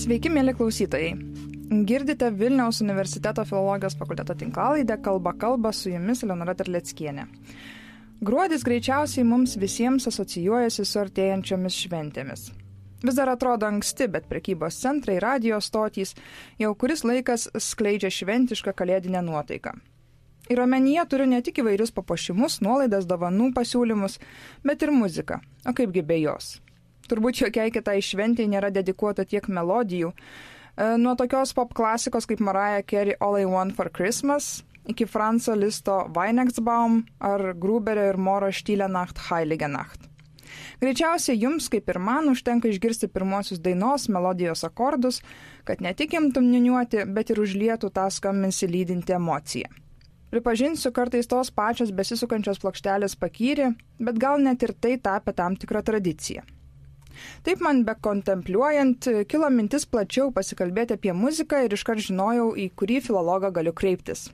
Sveiki, mėly klausytojai. Girdite Vilniaus universiteto filologijos fakulteto tinklalaidę Kalba su jumis Eleonora Terleckienė. Gruodis greičiausiai mums visiems asocijuojasi su artėjančiomis šventėmis. Vis dar atrodo anksti, bet prekybos centrai, radio stotys jau kuris laikas skleidžia šventišką kalėdinę nuotaiką. Ir omenyje turiu ne tik įvairius papuošimus, nuolaidas, dovanų pasiūlymus, bet ir muziką. O kaipgi be jos? Turbūt jokiai kitai šventei nėra dedikuota tiek melodijų. Nuo tokios pop klasikos kaip Mariah Carey All I Want for Christmas iki Franzo Listo Weihnachtsbaum ar Gruberio ir Moro Stille Nacht Heilige Nacht. Greičiausiai jums, kaip ir man, užtenka išgirsti pirmosius dainos melodijos akordus, kad ne tik imtum niuniuoti, bet ir užlietų tą skambinsi lydinti emociją. Pripažinsiu, kartais tos pačios besisukančios plokštelės pakyri, bet gal net ir tai tapę tam tikrą tradiciją. Taip man bekontempliuojant, kilo mintis plačiau pasikalbėti apie muziką ir iškart žinojau, į kurį filologą galiu kreiptis.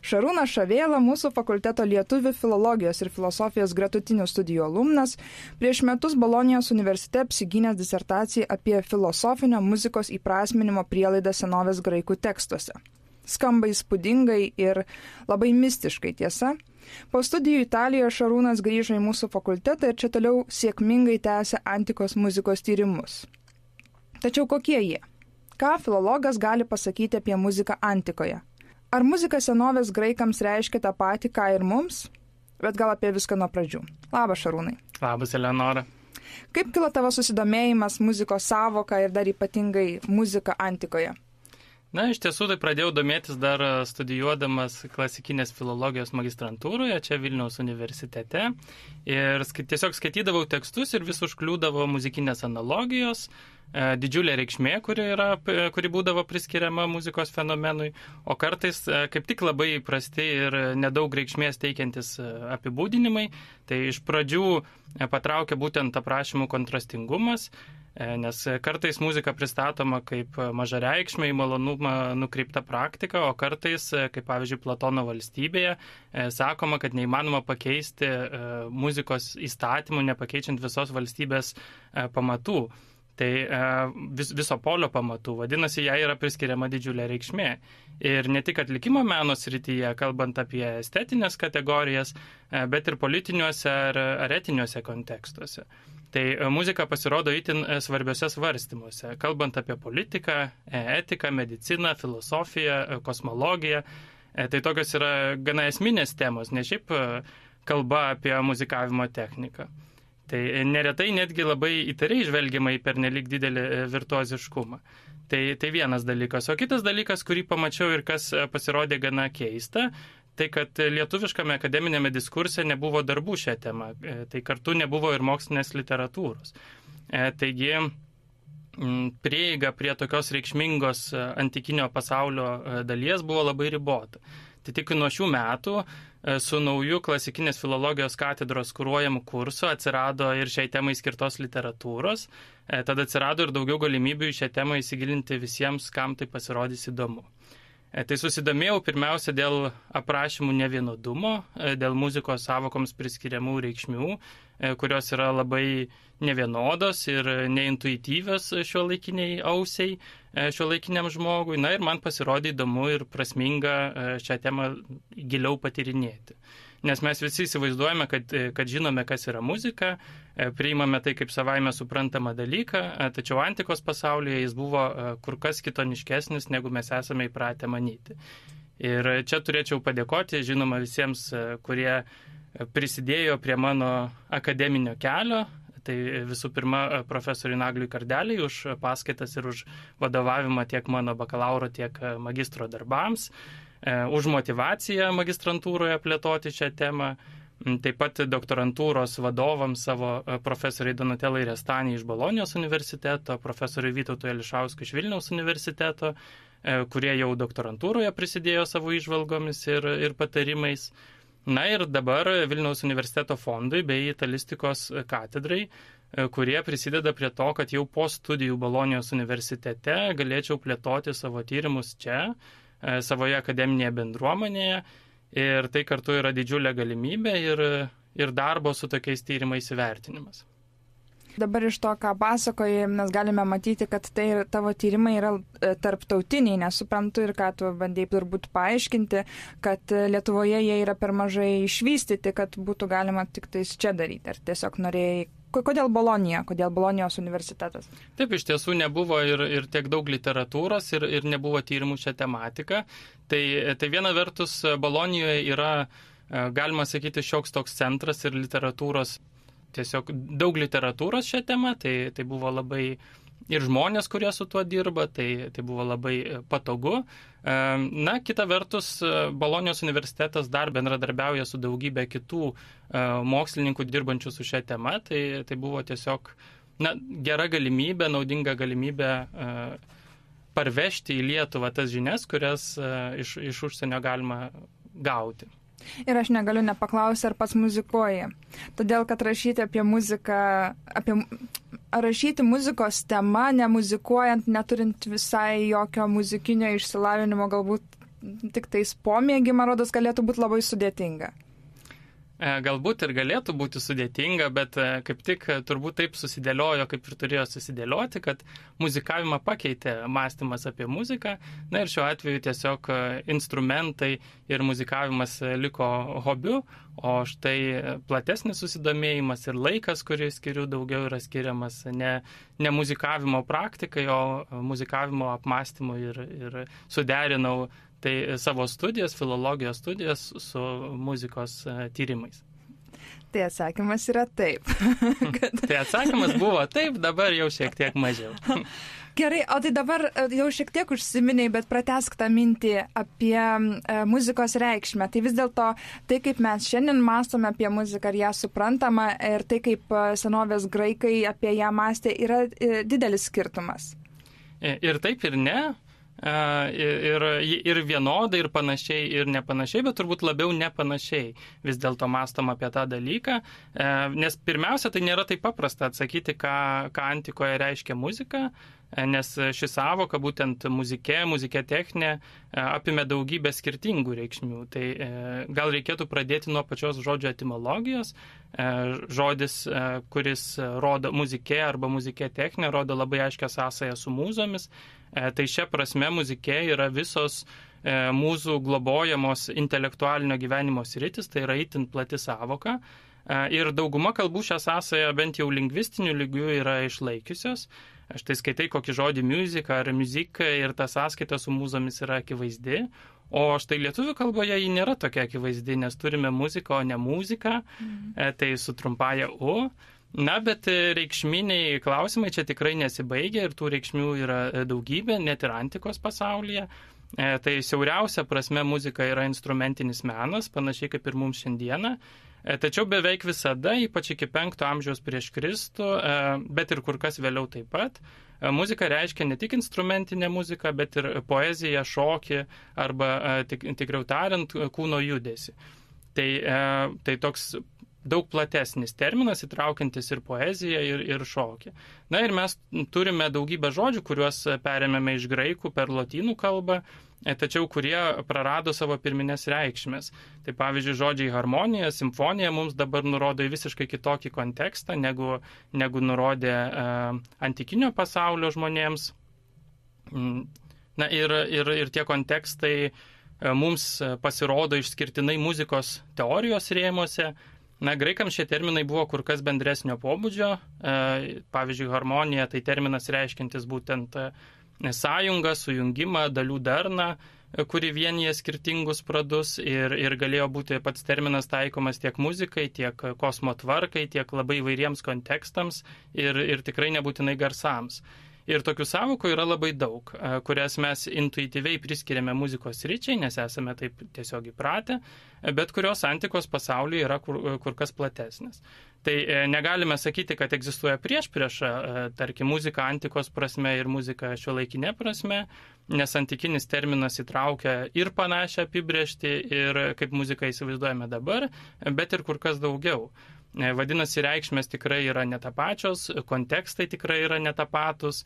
Šarūnas Šavėla, mūsų fakulteto lietuvių filologijos ir filosofijos gretutinių studijų alumnas, prieš metus Bolonijos universitete apsigynęs disertaciją apie filosofinio muzikos įprasminimo prielaidą senovės graikų tekstuose. Skamba įspūdingai ir labai mistiškai, tiesa. Po studijų Italijoje Šarūnas grįžo į mūsų fakultetą ir čia toliau sėkmingai tęsia antikos muzikos tyrimus. Tačiau kokie jie? Ką filologas gali pasakyti apie muziką antikoje? Ar muzika senovės graikams reiškia tą patį, ką ir mums? Bet gal apie viską nuo pradžių. Labas, Šarūnai. Labas, Eleonora. Kaip kilo tavo susidomėjimas muzikos savoka ir dar ypatingai muzika antikoje? Na, iš tiesų, tai pradėjau domėtis dar studijuodamas klasikinės filologijos magistrantūroje, čia Vilniaus universitete. Ir tiesiog skaitydavau tekstus ir vis užkliūdavo muzikinės analogijos, didžiulė reikšmė, kuri būdavo priskiriama muzikos fenomenui, o kartais kaip tik labai prasti ir nedaug reikšmės teikiantis apibūdinimai. Tai iš pradžių patraukė būtent aprašymų kontrastingumas, nes kartais muzika pristatoma kaip mažareikšmė į malonumą nukreipta praktika, o kartais, kaip pavyzdžiui Platono Valstybėje, sakoma, kad neįmanoma pakeisti muzikos įstatymų, nepakeičiant visos valstybės pamatų. Tai viso polio pamatų, vadinasi, jai yra priskiriama didžiulė reikšmė. Ir ne tik atlikimo meno srityje, kalbant apie estetinės kategorijas, bet ir politiniuose ar etiniuose kontekstuose. Tai muzika pasirodo itin svarbiuose svarstymuose, kalbant apie politiką, etiką, mediciną, filosofiją, kosmologiją. Tai tokios yra gana esminės temos, ne šiaip kalba apie muzikavimo techniką. Tai neretai netgi labai įtariai žvelgiama į pernelyg didelį virtuoziškumą. Tai vienas dalykas. O kitas dalykas, kurį pamačiau ir kas pasirodė gana keista, tai kad lietuviškame akademinėme diskurse nebuvo darbų šią temą, tai kartu nebuvo ir mokslinės literatūros. Taigi prieiga prie tokios reikšmingos antikinio pasaulio dalies buvo labai ribota. Tai tik nuo šių metų su nauju klasikinės filologijos katedros kuruojamu kursu atsirado ir šiai temai skirtos literatūros, tada atsirado ir daugiau galimybių į šią temą įsigilinti visiems, kam tai pasirodys įdomu. Tai susidomėjau pirmiausia dėl aprašymų nevienodumo, dėl muzikos savokoms priskiriamų reikšmių, kurios yra labai nevienodos ir neintuityvios šiuolaikiniai ausiai, šiuolaikiniam žmogui. Na ir man pasirodė įdomu ir prasminga šią temą giliau patyrinėti. Nes mes visi įsivaizduojame, kad žinome, kas yra muzika, priimame tai kaip savaime suprantamą dalyką, tačiau antikos pasaulyje jis buvo kur kas kitoniškesnis, negu mes esame įpratę manyti. Ir čia turėčiau padėkoti, žinoma, visiems, kurie prisidėjo prie mano akademinio kelio. Tai visų pirma, profesoriui Nagliui Kardeliui už paskaitas ir už vadovavimą tiek mano bakalauro, tiek magistro darbams, už motyvaciją magistrantūroje plėtoti šią temą, taip pat doktorantūros vadovams savo profesoriai Donatelai Restani iš Bolonijos universiteto, profesoriui Vytautui Ališauskui iš Vilniaus universiteto, kurie jau doktorantūroje prisidėjo savo įžvalgomis ir patarimais. Na ir dabar Vilniaus universiteto fondui bei italistikos katedrai, kurie prisideda prie to, kad jau po studijų Bolonijos universitete galėčiau plėtoti savo tyrimus čia, savoje akademinėje bendruomenėje. Ir tai kartu yra didžiulė galimybė ir darbo su tokiais tyrimais įvertinimas. Dabar iš to, ką pasakoji, mes galime matyti, kad tai tavo tyrimai yra tarptautiniai, nesuprantu ir ką tu bandėjai turbūt paaiškinti, kad Lietuvoje jie yra per mažai išvystyti, kad būtų galima tik tais čia daryti. Ar tiesiog norėjai. Kodėl Bolonija? Kodėl Bolonijos universitetas? Taip, iš tiesų nebuvo ir tiek daug literatūros ir nebuvo tyrimų šią tematiką. Tai viena vertus Bolonijoje yra, galima sakyti, šioks toks centras ir literatūros, tiesiog daug literatūros šią temą, tai buvo labai ir žmonės, kurie su tuo dirba, tai buvo labai patogu. Na, kita vertus, Bolonijos universitetas dar bendradarbiauja su daugybė kitų mokslininkų dirbančių su šią temą, tai buvo tiesiog gera galimybė, naudinga galimybė parvežti į Lietuvą tas žinias, kurias iš užsienio galima gauti. Ir aš negaliu nepaklausti, ar pats muzikuoji. Todėl, kad rašyti apie muziką, rašyti muzikos temą, nemuzikuojant, neturint visai jokio muzikinio išsilavinimo, galbūt tik tais pomėgį, man rodos, galėtų būti labai sudėtinga. Galbūt ir galėtų būti sudėtinga, bet kaip tik turbūt taip susidėliojo, kaip ir turėjo susidėlioti, kad muzikavimą pakeitė mąstymas apie muziką. Na ir šiuo atveju tiesiog instrumentai ir muzikavimas liko hobiu, o štai platesnis susidomėjimas ir laikas, kurį skiriu, daugiau yra skiriamas ne muzikavimo praktikai, o muzikavimo apmąstymui ir suderinau tai savo studijas, filologijos studijas su muzikos tyrimais. Tai atsakymas yra taip. Tai atsakymas buvo taip, dabar jau šiek tiek mažiau. Gerai, o tai dabar jau šiek tiek užsiminiai, bet pratesk tą mintį apie muzikos reikšmę. Tai vis dėlto tai, kaip mes šiandien mąstome apie muziką ir ją suprantama, ir tai, kaip senovės graikai apie ją mąstė, yra didelis skirtumas. Ir taip, ir ne. Ir vienodai, ir panašiai, ir nepanašiai, bet turbūt labiau nepanašiai vis dėlto mąstom apie tą dalyką, nes pirmiausia, tai nėra taip paprasta atsakyti, ką antikoje reiškia muzika, nes ši sąvoka, būtent muzikė techninė, apimė daugybę skirtingų reikšmių. Tai gal reikėtų pradėti nuo pačios žodžio etimologijos. Žodis, kuris rodo muzikė arba muzikė techninė, rodo labai aiškią sąsają su mūzomis. Tai šia prasme muzikė yra visos mūsų globojamos intelektualinio gyvenimo sritis, tai yra itin plati sąvoka. Ir dauguma kalbų šią sąsają bent jau lingvistiniu lygiu yra išlaikiusios. Štai skaitai kokį žodį music ar music ir ta sąskaita su mūzomis yra akivaizdi. O štai lietuvių kalboje ji nėra tokia akivaizdi, nes turime muziką, o ne muziką, tai su trumpaja U. Na, bet reikšminiai klausimai čia tikrai nesibaigia ir tų reikšmių yra daugybė, net ir antikos pasaulyje. Tai siauriausia prasme muzika yra instrumentinis menas, panašiai kaip ir mums šiandieną. Tačiau beveik visada, ypač iki 5 amžiaus prieš Kristų, bet ir kur kas vėliau taip pat, muzika reiškia ne tik instrumentinę muziką, bet ir poeziją, šokį arba, tikriau tariant, kūno judesį. Tai toks daug platesnis terminas, įtraukiantis ir poeziją, ir šokį. Na ir mes turime daugybę žodžių, kuriuos perėmėme iš graikų per lotynų kalbą, tačiau kurie prarado savo pirminės reikšmės. Tai pavyzdžiui, žodžiai harmonija, simfonija mums dabar nurodo į visiškai kitokį kontekstą, negu nurodė antikinio pasaulio žmonėms. Na ir tie kontekstai mums pasirodo išskirtinai muzikos teorijos rėmuose. Na, graikams šie terminai buvo kur kas bendresnio pobūdžio. Pavyzdžiui, harmonija tai terminas reiškiantis būtent sąjungą, sujungimą, dalių darną, kuri vienyje skirtingus pradus ir galėjo būti pats terminas taikomas tiek muzikai, tiek kosmo tvarkai, tiek labai įvairiems kontekstams ir tikrai nebūtinai garsams. Ir tokių sąvokų yra labai daug, kurias mes intuityviai priskiriame muzikos sričiai, nes esame taip tiesiog įpratę, bet kurios antikos pasaulyje yra kur kas platesnės. Tai negalime sakyti, kad egzistuoja priešprieša, tarkim, muzika antikos prasme ir muzika šiuolaikinė prasme, nes antikinis terminas įtraukia ir panašią apibrėžtį, ir kaip muziką įsivaizduojame dabar, bet ir kur kas daugiau. Vadinasi, reikšmės tikrai yra netapačios, kontekstai tikrai yra netapatus,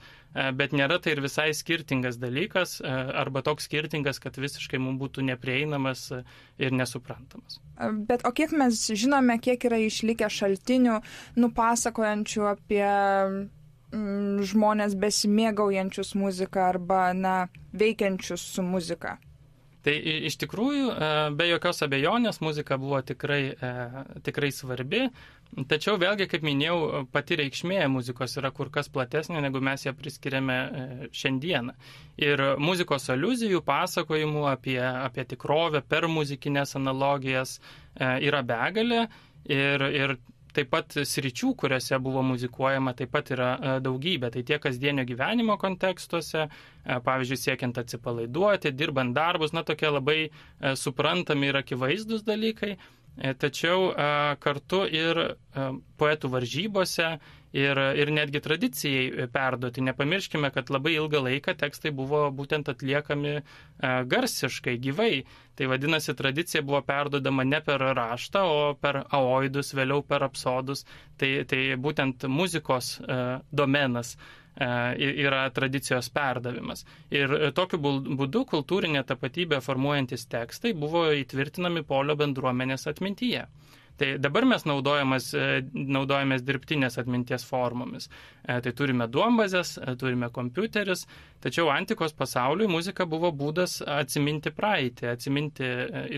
bet nėra tai ir visai skirtingas dalykas, arba toks skirtingas, kad visiškai mums būtų neprieinamas ir nesuprantamas. Bet o kiek mes žinome, kiek yra išlikę šaltinių, nupasakojančių apie žmonės besimėgaujančius muziką arba, veikiančius su muzika? Tai iš tikrųjų, be jokios abejonės, muzika buvo tikrai svarbi, tačiau vėlgi, kaip minėjau, pati reikšmė muzikos yra kur kas platesnė, negu mes ją priskiriame šiandieną. Ir muzikos aliuzijų, pasakojimų apie tikrovę per muzikinės analogijas yra begalė ir taip pat sričių, kuriuose buvo muzikuojama, taip pat yra daugybė. Tai tiek kasdienio gyvenimo kontekstuose, pavyzdžiui, siekiant atsipalaiduoti, dirbant darbus, tokie labai suprantami ir akivaizdus dalykai, tačiau kartu ir poetų varžybose ir netgi tradicijai perduoti. Nepamirškime, kad labai ilgą laiką tekstai buvo būtent atliekami garsiškai, gyvai. Tai vadinasi, tradicija buvo perduodama ne per raštą, o per aoidus, vėliau per apsodus. Tai būtent muzikos domenas yra tradicijos perdavimas. Ir tokiu būdu kultūrinė tapatybė formuojantis tekstai buvo įtvirtinami polio bendruomenės atmintyje. Tai dabar mes naudojamės dirbtinės atminties formomis. Tai turime duombazes, turime kompiuteris, tačiau antikos pasauliui muzika buvo būdas atsiminti praeitį, atsiminti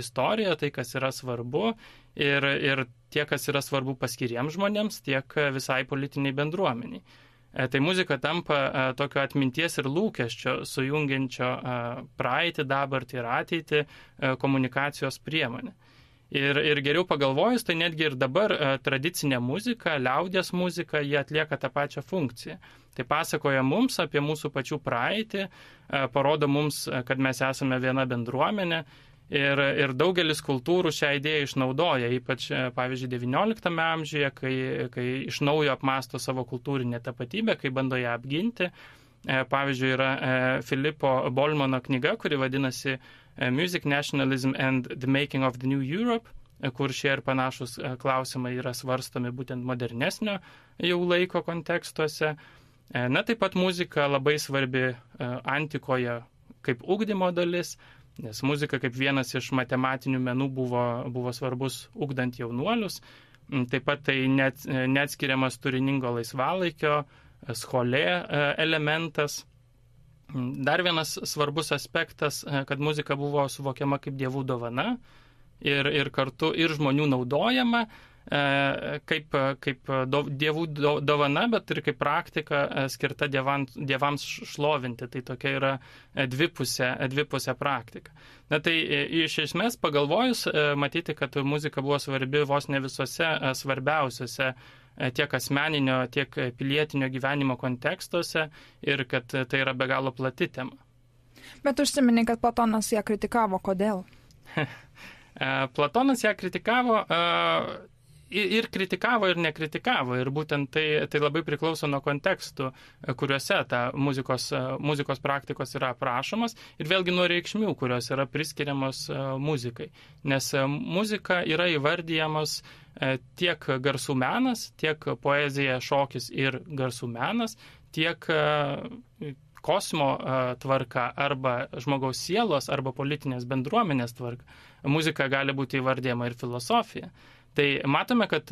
istoriją, tai kas yra svarbu ir tiek, kas yra svarbu paskiriems žmonėms, tiek visai politiniai bendruomeniai. Tai muzika tampa tokio atminties ir lūkesčio, sujungiančio praeitį, dabartį ir ateitį komunikacijos priemonė. Ir geriau pagalvojus, tai netgi ir dabar tradicinė muzika, liaudies muzika, jie atlieka tą pačią funkciją. Tai pasakoja mums apie mūsų pačių praeitį, parodo mums, kad mes esame viena bendruomenė ir daugelis kultūrų šią idėją išnaudoja, ypač, pavyzdžiui, XIX amžiuje, kai iš naujo apmąsto savo kultūrinę tapatybę, kai bando ją apginti. Pavyzdžiui, yra Filipo Bolmano knyga, kuri vadinasi Music, Nationalism and the Making of the New Europe, kur šie ir panašus klausimai yra svarstomi būtent modernesnio jau laiko kontekstuose. Taip pat muzika labai svarbi antikoje kaip ugdymo dalis, nes muzika kaip vienas iš matematinių menų buvo svarbus ugdant jaunuolius. Taip pat tai neatskiriamas turiningo laisvalaikio, scholė elementas. Dar vienas svarbus aspektas, kad muzika buvo suvokiama kaip dievų dovana ir kartu ir žmonių naudojama kaip dievų dovana, bet ir kaip praktika skirta dievams šlovinti. Tai tokia yra dvipusė praktika. Tai iš esmės pagalvojus, matyti, kad muzika buvo svarbi vos ne visose svarbiausiose tiek asmeninio, tiek pilietinio gyvenimo kontekstuose ir kad tai yra be galo plati tema. Bet užsiminė, kad Platonas ją kritikavo. Kodėl? Platonas ją kritikavo ir kritikavo, ir nekritikavo. Ir būtent tai labai priklauso nuo kontekstų, kuriuose ta muzikos praktikos yra aprašomas ir vėlgi nuo reikšmių, kurios yra priskiriamos muzikai. Nes muzika yra įvardyjamos tiek garsų menas, tiek poezija, šokis ir garsų menas, tiek kosmo tvarka arba žmogaus sielos arba politinės bendruomenės tvarka. Muzika gali būti įvardyjama ir filosofija. Tai matome, kad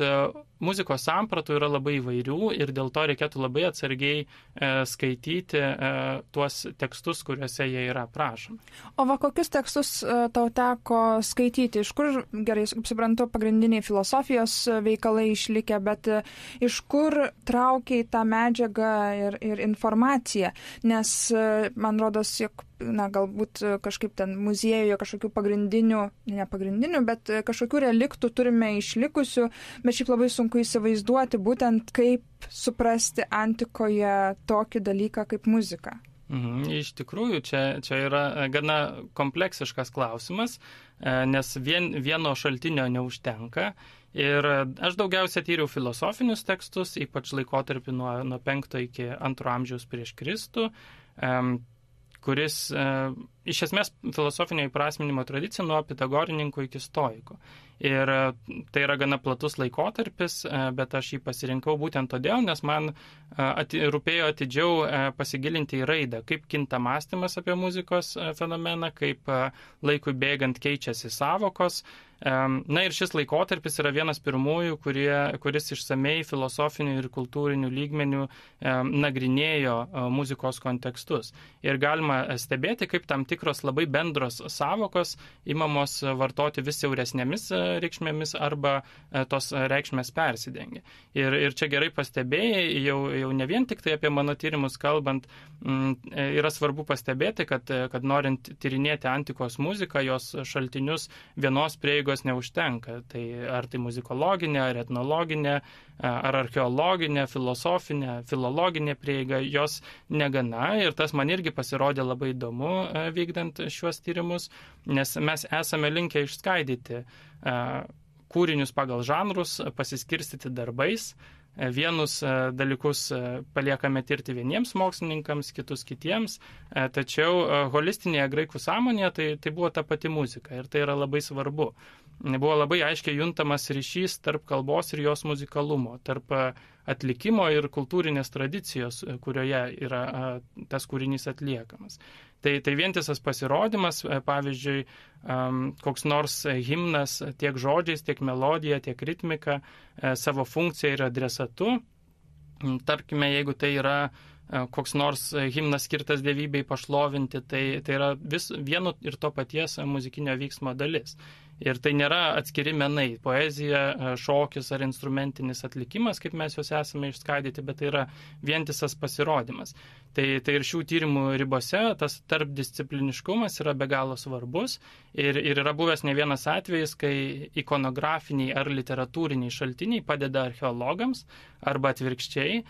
muzikos sampratų yra labai įvairių ir dėl to reikėtų labai atsargiai skaityti tuos tekstus, kuriuose jie yra aprašomi. O kokius tekstus tau teko skaityti? Iš kur, gerai, suprantu, pagrindiniai filosofijos veikalai išlikę, bet iš kur traukiai tą medžiagą ir informaciją? Nes man rodos, jog galbūt kažkaip ten muziejuje kažkokių nepagrindinių, bet kažkokių reliktų turime išlikusių, bet šiaip labai sunku įsivaizduoti būtent kaip suprasti antikoje tokį dalyką kaip muzika. Iš tikrųjų, čia yra gana kompleksiškas klausimas, nes vieno šaltinio neužtenka. Ir aš daugiausia tyriau filosofinius tekstus, ypač laikotarpį nuo 5 iki 2 amžiaus prieš Kristų, kuris iš esmės filosofinio įprasminimo tradicija nuo pitagorininkų iki stoikų. Ir tai yra gana platus laikotarpis, bet aš jį pasirinkau būtent todėl, nes man rūpėjo atidžiau pasigilinti į raidą, kaip kinta mąstymas apie muzikos fenomeną, kaip laikui bėgant keičiasi savokos. Na ir šis laikotarpis yra vienas pirmųjų, kuris išsamei filosofinių ir kultūrinių lygmenių nagrinėjo muzikos kontekstus. Ir galima stebėti, kaip tam tikros labai bendros savokos imamos vartoti vis siauresnėmis reikšmėmis arba tos reikšmės persidengia. Ir čia gerai pastebėjai, jau ne vien tik tai apie mano tyrimus kalbant, yra svarbu pastebėti, kad norint tyrinėti antikos muziką, jos šaltinius vienos prieigos neužtenka. Tai ar tai muzikologinė, ar etnologinė, ar archeologinė, filosofinė, filologinė prieiga, jos negana. Ir tas man irgi pasirodė labai įdomu vykdant šiuos tyrimus, nes mes esame linkę išskaidyti kūrinius pagal žanrus, pasiskirstyti darbais. Vienus dalykus paliekame tirti vieniems mokslininkams, kitus kitiems, tačiau holistinėje graikų sąmonėje tai buvo ta pati muzika ir tai yra labai svarbu. Buvo labai aiškiai juntamas ryšys tarp kalbos ir jos muzikalumo, tarp atlikimo ir kultūrinės tradicijos, kurioje yra tas kūrinys atliekamas. Tai vientisas pasirodymas, pavyzdžiui, koks nors himnas tiek žodžiais, tiek melodija, tiek ritmika savo funkciją ir adresatu. Tarkime, jeigu tai yra koks nors himnas skirtas dievybei pašlovinti, tai yra vieno ir to paties muzikinio vyksmo dalis. Ir tai nėra atskiri menai, poezija, šokis ar instrumentinis atlikimas, kaip mes juos esame išskaidyti, bet tai yra vientisas pasirodymas. Tai ir šių tyrimų ribose tas tarpdiscipliniškumas yra be galo svarbus ir yra buvęs ne vienas atvejis, kai ikonografiniai ar literatūriniai šaltiniai padeda archeologams arba atvirkščiai.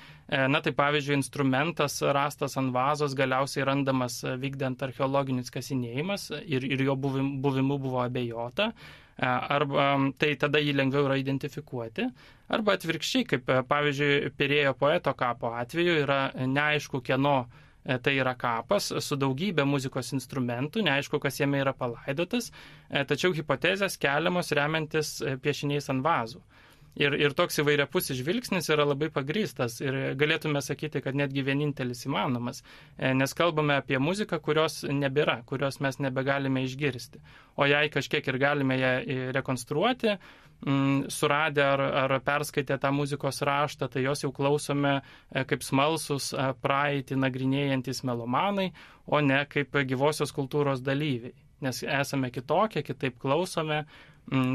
Na tai pavyzdžiui, instrumentas rastas ant vazos galiausiai randamas vykdant archeologinius kasinėjimus ir jo buvimu buvo abejota. Arba tai tada jį lengviau yra identifikuoti, arba atvirkščiai, kaip pavyzdžiui Pirėjo poeto kapo atveju yra neaišku kieno tai yra kapas su daugybė muzikos instrumentų, neaišku, kas jame yra palaidotas, tačiau hipotezės keliamos remiantis piešiniais ant vazų. Ir toks įvairiapusis žvilgsnis yra labai pagrįstas ir galėtume sakyti, kad netgi vienintelis įmanomas, nes kalbame apie muziką, kurios nebėra, kurios mes nebegalime išgirsti. O jei kažkiek ir galime ją rekonstruoti, suradę ar perskaitę tą muzikos raštą, tai jos jau klausome kaip smalsus praeitį nagrinėjantis melomanai, o ne kaip gyvosios kultūros dalyviai. Nes esame kitokie, kitaip klausome,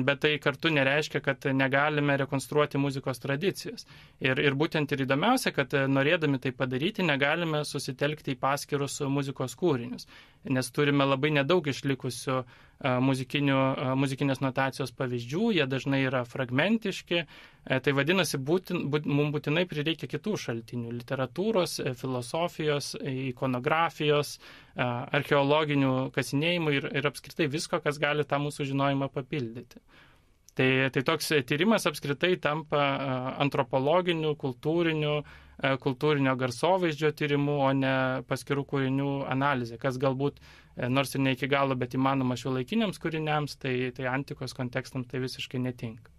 bet tai kartu nereiškia, kad negalime rekonstruoti muzikos tradicijas. Ir būtent ir įdomiausia, kad norėdami tai padaryti, negalime susitelkti į paskirus muzikos kūrinius, nes turime labai nedaug išlikusių muzikinės notacijos pavyzdžių, jie dažnai yra fragmentiški, tai vadinasi, mums būtinai prireikia kitų šaltinių - literatūros, filosofijos, ikonografijos, archeologinių kasinėjimų ir apskritai visko, kas gali tą mūsų žinojimą papildyti. Tai toks tyrimas apskritai tampa antropologiniu, kultūrinio garsovaizdžio tyrimu, o ne paskirų kūrinių analizė, kas galbūt nors ir ne iki galo, bet įmanoma šiuolaikiniams kūriniams, tai antikos kontekstams tai visiškai netinka.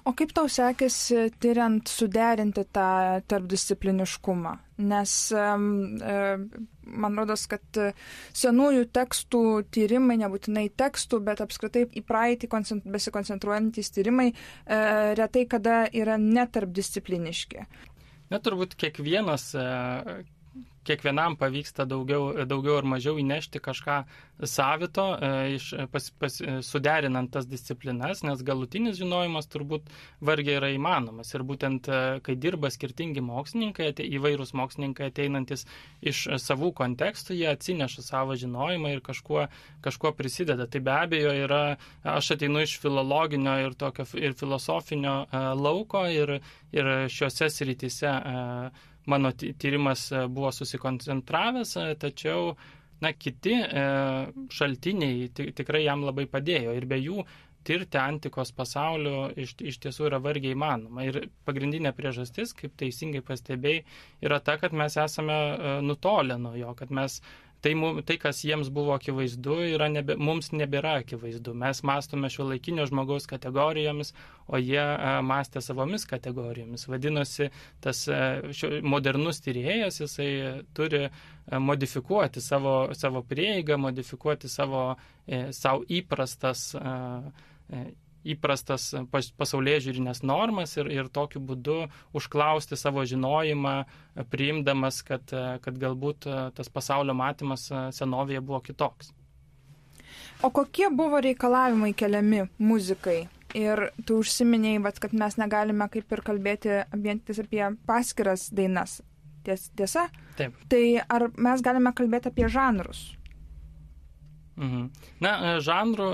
O kaip tau sekėsi tyriant suderinti tą tarpdiscipliniškumą? Nes man rodos, kad senųjų tekstų tyrimai, nebūtinai tekstų, bet apskritai į praeitį besikoncentruojantys tyrimai retai kada yra netarpdiscipliniški. Na, turbūt kiekvienam pavyksta daugiau ar mažiau įnešti kažką savito, suderinant tas disciplinas, nes galutinis žinojimas turbūt vargiai yra įmanomas. Ir būtent, kai dirba skirtingi mokslininkai, įvairūs mokslininkai ateinantis iš savų kontekstų, jie atsineša savo žinojimą ir kažkuo prisideda. Tai be abejo yra, aš ateinu iš filologinio ir filosofinio lauko ir šiuose srityse mano tyrimas buvo susikoncentravęs, tačiau kiti šaltiniai tikrai jam labai padėjo ir be jų tirti antikos pasaulio iš tiesų yra vargiai įmanoma. Ir pagrindinė priežastis, kaip teisingai pastebėjai, yra ta, kad mes esame nutolę nuo jo, kad mes tai, kas jiems buvo akivaizdu, mums nebėra akivaizdu. Mes mąstome šiuolaikinio žmogaus kategorijomis, o jie mąstė savomis kategorijomis. Vadinosi, tas modernus tyrėjas, jisai turi modifikuoti savo prieigą, modifikuoti savo įprastas pasaulėžiūrinės normas ir tokiu būdu užklausti savo žinojimą, priimdamas, kad galbūt tas pasaulio matymas senovėje buvo kitoks. O kokie buvo reikalavimai keliami muzikai? Ir tu užsiminėjai, kad mes negalime kaip ir kalbėti apie paskiras dainas. Tiesa? Taip. Tai ar mes galime kalbėti apie žanrus? Na, žanrų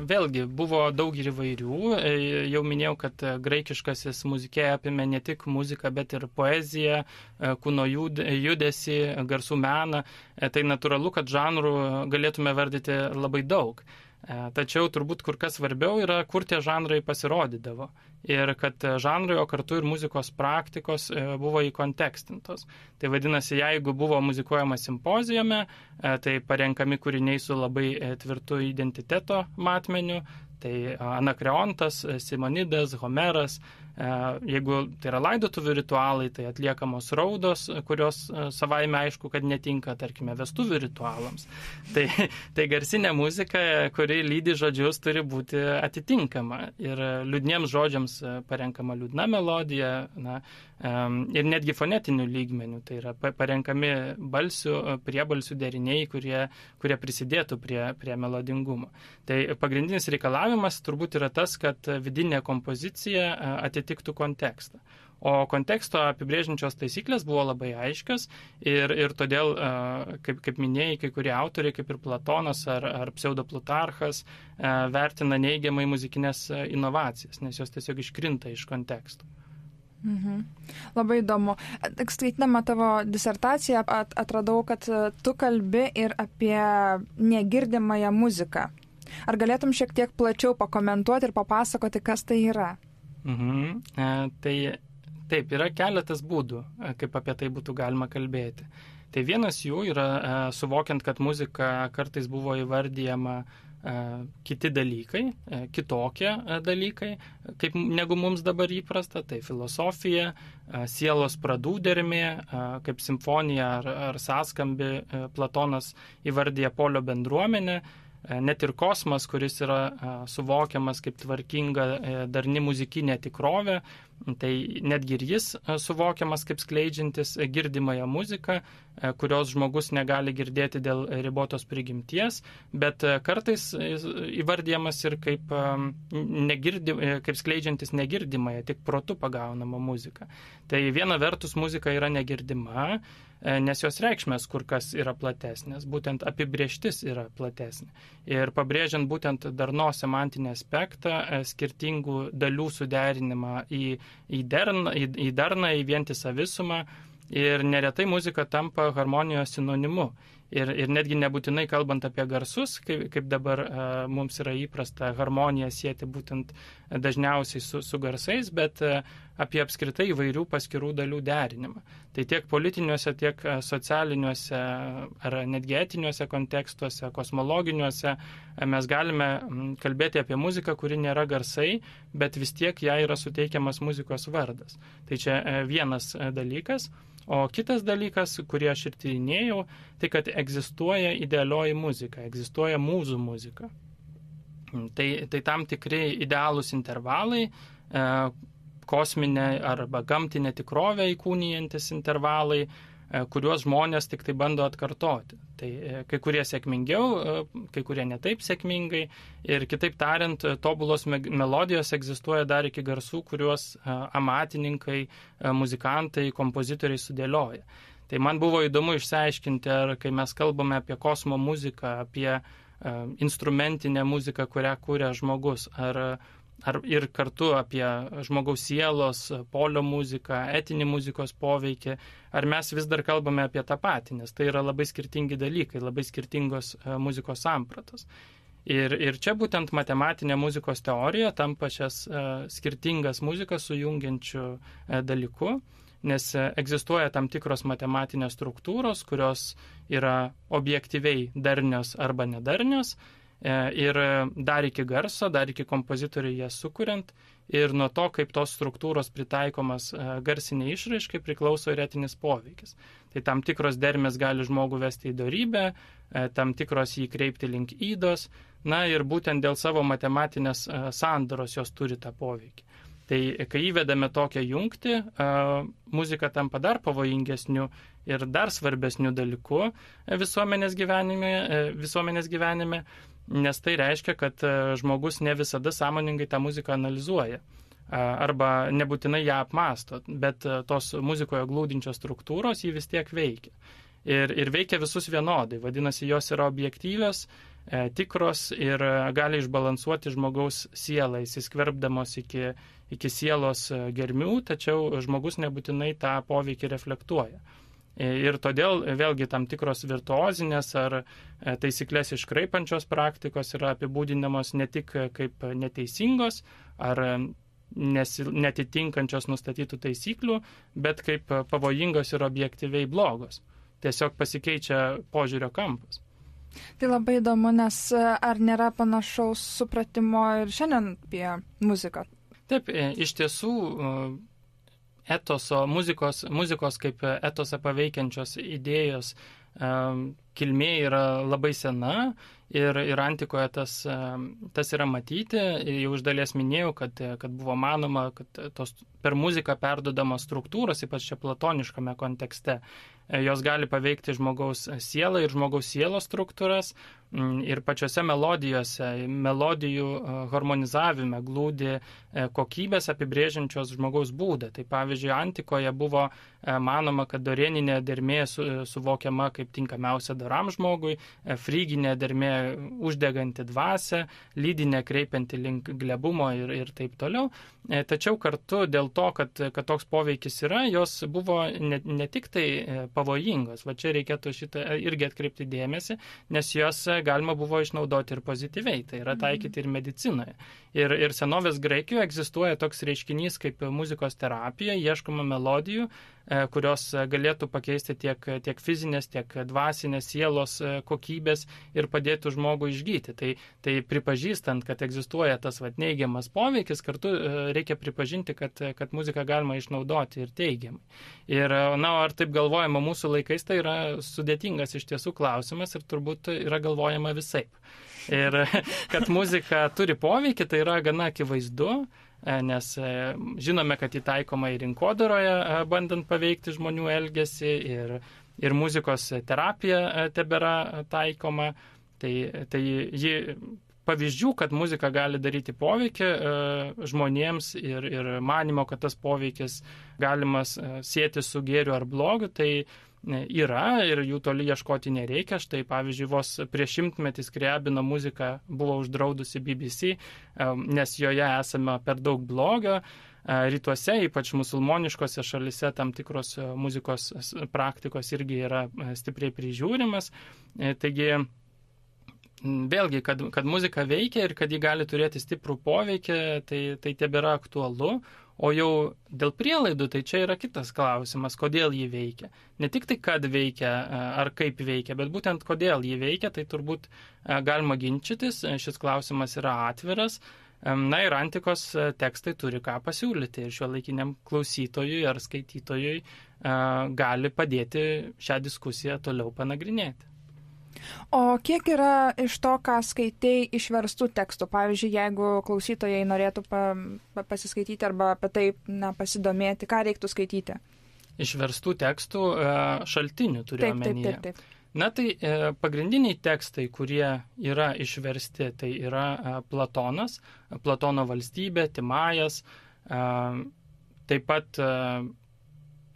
vėlgi buvo daug ir įvairių. Jau minėjau, kad graikiškasis muzikė apėmė ne tik muziką, bet ir poeziją, kūno judesį, garsų meną. Tai natūralu, kad žanrų galėtume vardyti labai daug. Tačiau turbūt kur kas svarbiau yra, kur tie žanrai pasirodydavo. Ir kad žanrai, o kartu ir muzikos praktikos buvo įkontekstintos. Tai vadinasi, jeigu buvo muzikuojama simpozijume, tai parenkami kūriniai su labai tvirtu identiteto matmeniu, tai Anakreontas, Simonidas, Homeras. Jeigu tai yra laidotuvių ritualai, tai atliekamos raudos, kurios savaime aišku, kad netinka, tarkime, vestuvių ritualams. Tai garsinė muzika, kuri lydi žodžius, turi būti atitinkama. Ir liūdniems žodžiams parenkama liūdna melodija, ir netgi fonetinių lygmenių. Tai yra parenkami priebalsių deriniai, kurie prisidėtų prie melodingumo. Tai pagrindinis reikalavimas turbūt yra tas, kad vidinė kompozicija atitiktų kontekstą. O konteksto apibrėžiančios taisyklės buvo labai aiškios ir todėl, kaip minėjai, kai kurie autoriai, kaip ir Platonas ar pseudoplutarchas, vertina neigiamai muzikinės inovacijas, nes jos tiesiog iškrinta iš konteksto. Labai įdomu. Skaitydama tavo disertaciją atradau, kad tu kalbi ir apie negirdimąją muziką. Ar galėtum šiek tiek plačiau pakomentuoti ir papasakoti, kas tai yra? Tai taip, yra keletas būdų, kaip apie tai būtų galima kalbėti. Tai vienas jų yra suvokiant, kad muzika kartais buvo įvardyjama kiti dalykai, kitokie dalykai, negu mums dabar įprasta, tai filosofija, sielos pradų dermė, kaip simfonija ar sąskambi Platonas įvardyja polio bendruomenę, net ir kosmas, kuris yra suvokiamas kaip tvarkinga darni muzikinė tikrovė, tai netgi ir jis suvokiamas kaip skleidžiantis girdimąją muziką, kurios žmogus negali girdėti dėl ribotos prigimties, bet kartais įvardyjamas ir kaip skleidžiantis negirdimąją, tik protu pagaunamą muziką. Tai viena vertus muzika yra negirdima, nes jos reikšmės kur kas yra platesnės, būtent apibrėžtis yra platesnė. Ir pabrėžiant būtent darnos semantinį aspektą, skirtingų dalių suderinimą į darną, į vientisą visumą, ir neretai muzika tampa harmonijos sinonimu. Ir netgi nebūtinai kalbant apie garsus, kaip dabar mums yra įprasta harmoniją sieti būtent dažniausiai su garsais, bet apie apskritai įvairių paskirų dalių derinimą. Tai tiek politiniuose, tiek socialiniuose ar netgi etiniuose kontekstuose, kosmologiniuose mes galime kalbėti apie muziką, kuri nėra garsai, bet vis tiek jai yra suteikiamas muzikos vardas. Tai čia vienas dalykas. O kitas dalykas, kurį aš ir tyrinėjau, tai kad egzistuoja idealioji muzika, egzistuoja mūzų muzika. Tai tam tikri idealūs intervalai, kosminė arba gamtinė tikrovė įkūnijantis intervalai, kuriuos žmonės tik tai bando atkartoti. Tai kai kurie sėkmingiau, kai kurie netaip sėkmingai. Ir kitaip tariant, tobulos melodijos egzistuoja dar iki garsų, kuriuos amatininkai, muzikantai, kompozitoriai sudėlioja. Tai man buvo įdomu išsiaiškinti, ar kai mes kalbame apie kosmo muziką, apie instrumentinę muziką, kurią kūrė žmogus, ar ir kartu apie žmogaus sielos, polio muziką, etinį muzikos poveikį, ar mes vis dar kalbame apie tą patį, nes tai yra labai skirtingi dalykai, labai skirtingos muzikos sampratos. Ir čia būtent matematinė muzikos teorija tampa šias skirtingas muzikas sujungiančių dalykų. nes egzistuoja tam tikros matematinės struktūros, kurios yra objektyviai darnios arba nedarnios, ir dar iki garso, dar iki kompozitoriui jas sukuriant, ir nuo to, kaip tos struktūros pritaikomas garsiniai išraiškai, priklauso ir etinis poveikis. Tai tam tikros dermės gali žmogų vesti į dorybę, tam tikros jį kreipti link ydos, na ir būtent dėl savo matematinės sandaros jos turi tą poveikį. Tai kai įvedame tokią jungtį, muzika tampa dar pavojingesniu ir dar svarbesniu dalyku visuomenės gyvenime, nes tai reiškia, kad žmogus ne visada sąmoningai tą muziką analizuoja arba nebūtinai ją apmąsto, bet tos muzikoje glūdinčios struktūros jį vis tiek veikia. Ir veikia visus vienodai, vadinasi, jos yra objektyvios, tikros ir gali išbalansuoti žmogaus sielą, įsiskverbdamos iki sielos germių, tačiau žmogus nebūtinai tą poveikį reflektuoja. Ir todėl vėlgi tam tikros virtuozinės ar taisyklės iškraipančios praktikos yra apibūdinamos ne tik kaip neteisingos ar netitinkančios nustatytų taisyklių, bet kaip pavojingos ir objektyviai blogos. Tiesiog pasikeičia požiūrio kampas. Tai labai įdomu, nes ar nėra panašaus supratimo ir šiandien apie muziką? Taip, iš tiesų etoso, muzikos kaip etosą paveikiančios idėjos kilmė yra labai sena ir antikoje tas yra matyti. Jau iš dalies minėjau, kad buvo manoma, kad tos per muziką perduodamos struktūros, ypač čia platoniškame kontekste, jos gali paveikti žmogaus sielą ir žmogaus sielos struktūras. Ir pačiose melodijų harmonizavime glūdi kokybės apibrėžiančios žmogaus būdą. Tai pavyzdžiui, antikoje buvo manoma, kad dorėninė dermė suvokiama kaip tinkamiausia doram žmogui, fryginė dermė uždeganti dvasią, lydinė kreipianti link glebumo ir taip toliau. Tačiau kartu dėl to, kad toks poveikis yra, jos buvo ne tik tai pavojingos. Va čia reikėtų šitą irgi atkreipti dėmesį, nes jos galima buvo išnaudoti ir pozityviai, tai yra taikyti ir medicinoje. Ir senovės Graikijoje egzistuoja toks reiškinys kaip muzikos terapija, ieškoma melodijų, kurios galėtų pakeisti tiek fizinės, tiek dvasinės sielos kokybės ir padėtų žmogui išgyti. Tai pripažįstant, kad egzistuoja tas neigiamas poveikis, kartu reikia pripažinti, kad muziką galima išnaudoti ir teigiamai. Ir, ar taip galvojama mūsų laikais, tai yra sudėtingas iš tiesų klausimas ir turbūt yra galvojama visaip. Ir kad muzika turi poveikį, tai yra gana akivaizdu, nes žinome, kad įtaikoma ir rinkodaroje, bandant paveikti žmonių elgesį, ir muzikos terapija tebėra taikoma. Tai ji pavyzdžių, kad muzika gali daryti poveikį žmonėms ir manimo, kad tas poveikis galimas sieti su gėriu ar blogiu, tai yra ir jų toli ieškoti nereikia. Štai pavyzdžiui, vos prieš 100 metį Skriabino muzika buvo uždraudusi BBC, nes joje esame per daug blogio. Rytuose, ypač musulmoniškose šalise, tam tikros muzikos praktikos irgi yra stipriai prižiūrimas. Taigi, vėlgi, kad muzika veikia ir kad ji gali turėti stiprų poveikį, tai tebėra aktualu. O jau dėl prielaidų, tai čia yra kitas klausimas, kodėl ji veikia. Ne tik tai, kad veikia ar kaip veikia, bet būtent kodėl ji veikia, tai turbūt galima ginčytis. Šis klausimas yra atviras. Na ir antikos tekstai turi ką pasiūlyti ir šiuolaikiniam klausytojui ar skaitytojui gali padėti šią diskusiją toliau panagrinėti. O kiek yra iš to, ką skaitei, išverstų tekstų? Pavyzdžiui, jeigu klausytojai norėtų pasiskaityti arba apie tai pasidomėti, ką reiktų skaityti? Išverstų tekstų šaltinių turiu omenyje. Taip. Na tai pagrindiniai tekstai, kurie yra išversti, tai yra Platonas, Platono valstybė, Timajas, taip pat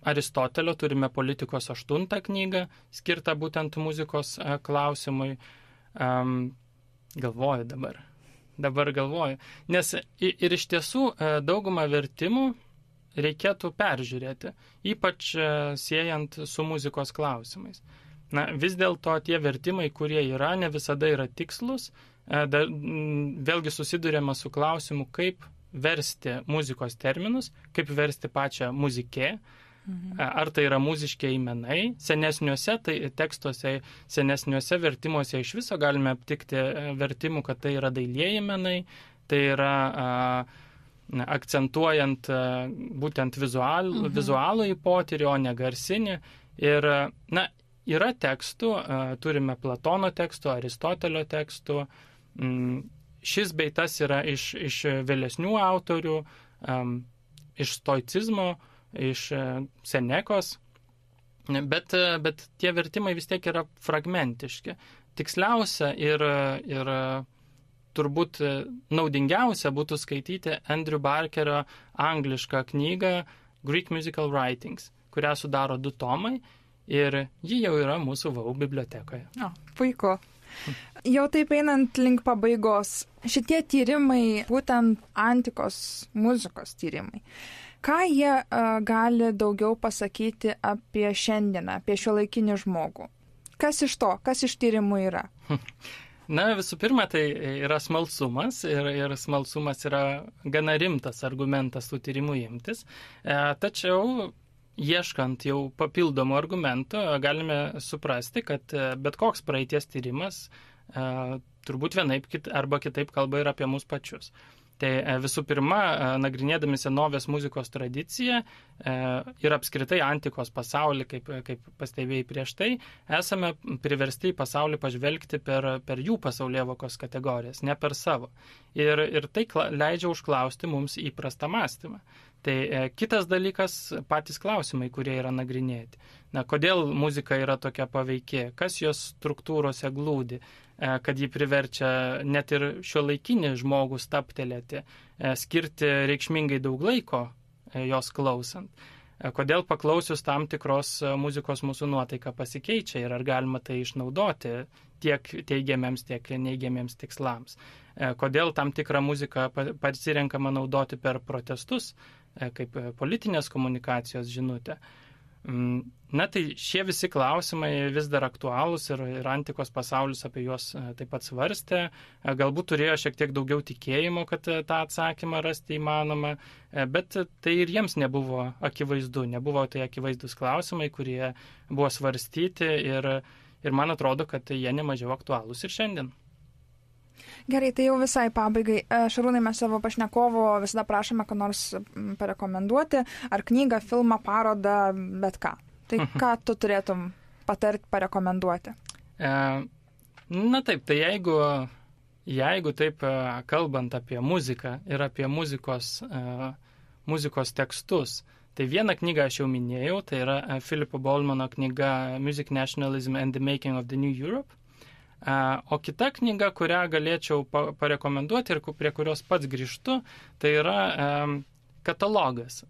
Aristotelio turime Politikos 8 knygą, skirtą būtent muzikos klausimui. Galvoju dabar galvoju. Nes ir iš tiesų daugumą vertimų reikėtų peržiūrėti, ypač siejant su muzikos klausimais. Na, vis dėlto tie vertimai, kurie yra, ne visada yra tikslus. Vėlgi susidurėme su klausimu, kaip versti muzikos terminus, kaip versti pačią muzikė. Ar tai yra muziškiai menai, senesniuose tekstuose, senesniuose vertimuose iš viso galime aptikti vertimų, kad tai yra dailieji menai, tai yra akcentuojant būtent vizualų į potyrį, o ne garsinį. Ir, yra tekstų, turime Platono tekstų, Aristotelio tekstų, šis bei tas yra iš vėlesnių autorių, iš stoicizmo, iš Senekos, bet tie vertimai vis tiek yra fragmentiški. Tiksliausia ir turbūt naudingiausia būtų skaityti Andrew Barkerio anglišką knygą Greek Musical Writings, kurią sudaro 2 tomai ir ji jau yra mūsų VAU bibliotekoje. Puiku. Jau taip einant link pabaigos, šitie tyrimai, būtent antikos muzikos tyrimai, ką jie gali daugiau pasakyti apie šiandieną, apie šiuolaikinį žmogų? Kas iš to, kas iš tyrimų yra? Visų pirma, tai yra smalsumas ir smalsumas yra gana rimtas argumentas tų tyrimų imtis. Tačiau, ieškant jau papildomų argumentų, galime suprasti, kad bet koks praeities tyrimas turbūt vienaip arba kitaip kalba ir apie mus pačius. Tai visų pirma, nagrinėdami senovės muzikos tradiciją ir apskritai antikos pasaulį, kaip pastebėjai prieš tai, esame priversti į pasaulį pažvelgti per jų pasaulėvokos kategorijas, ne per savo. Ir tai leidžia užklausti mums įprastą mąstymą. Tai kitas dalykas, patys klausimai, kurie yra nagrinėti. Kodėl muzika yra tokia paveiki, kas jos struktūrose glūdi, kad ji priverčia net ir šiuolaikinį žmogų stabtelėti, skirti reikšmingai daug laiko jos klausant. Kodėl paklausius tam tikros muzikos mūsų nuotaika pasikeičia ir ar galima tai išnaudoti tiek teigiamiems, tiek neigiamiems tikslams. Kodėl tam tikrą muziką pasirenkama naudoti per protestus, kaip politinės komunikacijos žinutė. Tai šie visi klausimai vis dar aktualūs ir antikos pasaulis apie juos taip pat svarstė. Galbūt turėjo šiek tiek daugiau tikėjimo, kad tą atsakymą rasti įmanoma, bet tai ir jiems nebuvo akivaizdu, nebuvo tai akivaizdus klausimai, kurie buvo svarstyti ir man atrodo, kad jie nemažiau aktualūs ir šiandien. Gerai, tai jau visai pabaigai. Šarūnai, mes savo pašnekovo visada prašome, ką nors parekomenduoti, ar knygą, filmą, parodą, bet ką. Tai ką tu turėtum patarti, parekomenduoti? Taip, tai jeigu taip kalbant apie muziką ir apie muzikos tekstus, tai vieną knygą aš jau minėjau, tai yra Philippo Bollmano knyga Music Nationalism and the Making of the New Europe. O kita knyga, kurią galėčiau parekomenduoti ir prie kurios pats grįžtu, tai yra katalogas,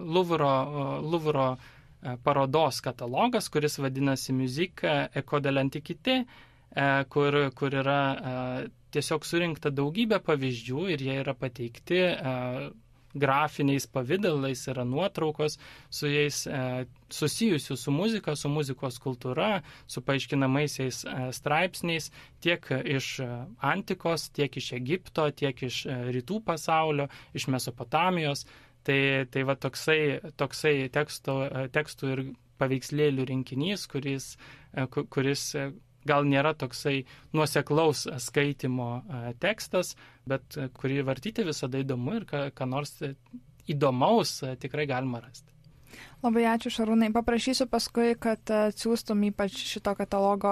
Louvro parodos katalogas, kuris vadinasi Musique Eco de l'Antiquité, kur yra tiesiog surinkta daugybė pavyzdžių ir jie yra pateikti grafiniais pavidalais, yra nuotraukos su jais susijusių su muzika, su muzikos kultūra, su paaiškinamaisiais straipsniais tiek iš antikos, tiek iš Egipto, tiek iš rytų pasaulio, iš Mesopotamijos. Tai va toksai tekstų ir paveikslėlių rinkinys, kuris gal nėra toksai nuoseklaus skaitimo tekstas, bet kurį vartyti visada įdomu ir ką nors įdomaus tikrai galima rasti. Labai ačiū, Šarūnai. Paprašysiu paskui, kad atsiųstum ypač šito katalogo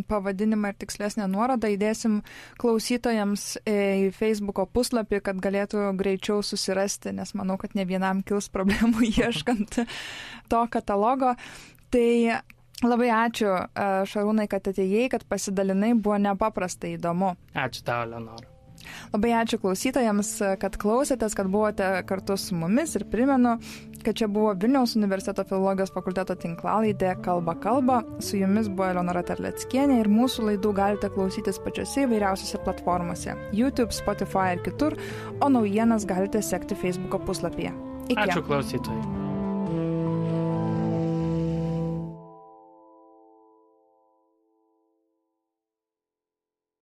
pavadinimą ir tikslesnę nuorodą. Įdėsim klausytojams į Facebooko puslapį, kad galėtų greičiau susirasti, nes manau, kad ne vienam kils problemų ieškant to katalogo. Tai labai ačiū, Šarūnai, kad atėjai, kad pasidalinai, buvo nepaprastai įdomu. Ačiū tau, Leonora. Labai ačiū klausytojams, kad klausėtės, kad buvote kartu su mumis ir primenu, kad čia buvo Vilniaus universiteto filologijos fakulteto tinklalaidė Kalba kalba. Su jumis buvo Eleonora Terleckienė ir mūsų laidų galite klausytis pačiose įvairiausiose platformose – YouTube, Spotify ir kitur, o naujienas galite sekti Facebooko puslapyje. Iki. Ačiū klausytojai.